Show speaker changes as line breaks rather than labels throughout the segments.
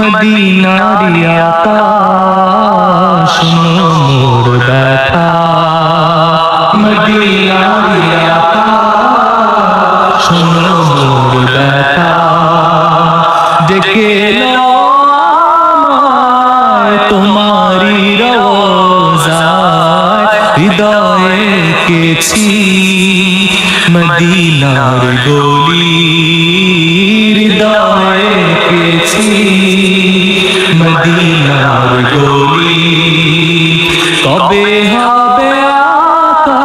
মদিনার আকাশ মোর ব্যথা, মদিনার আকাশ মোর ব্যথা, ডেকে নাও আমায় তোমারি রওজায়, হৃদয়ে এঁকেছি মদিনার গলি, হৃদয়ে এঁকেছি মদিনার গলি। কবে হবে আকা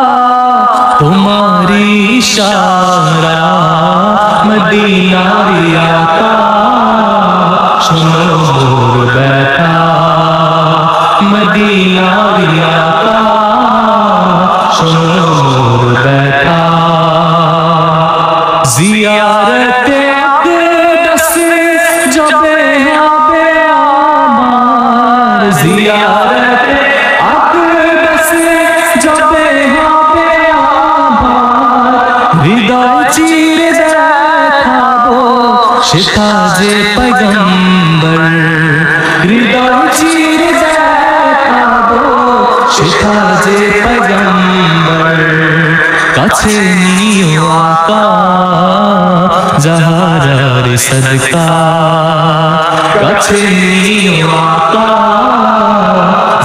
তোমারি ইশারা, মদিনার আকাশ মোর ব্যথা, মদিনার আকাশ মোর ব্যথা। জিয়ারতে আকদাস যাবে হবে আমার, জিয়ারতে আকদাস যাবে হবে আমার, হৃদয় চিরে দেখাবো সেটা যে পয়গম্বর, হৃদয় চিরে দেখাবো সেটা যে পয়গম্বর। কাছে নিও আকা জাহারার সদকা, কাছে নিও আকা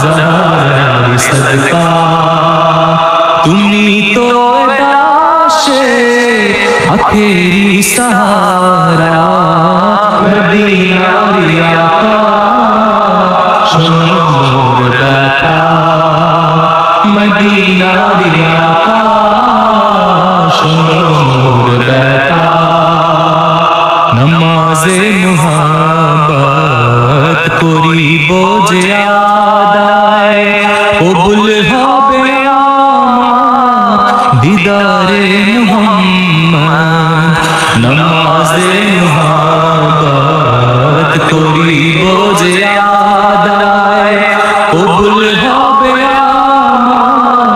জাহারার সদকা। তুমি তো দাশে আখেরি সাহারা, মদিনার আকাশ মোর ব্যথা, মদিনার আকাশ মোর ব্যথা। নমাজে মুহাব্বত করিব যে আদায়, কবুল হবে আমার দিদারে মুহাম্মদ। নমাজে মুহাব্বত করিব যে আদায়, কবুল হবে আমার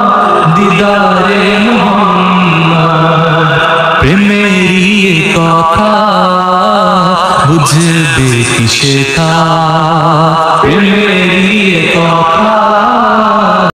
দিদারে মুহাম্মদ। প্রেমেরি কথা বুঝবে কি শেখা, প্রেমেরি কথা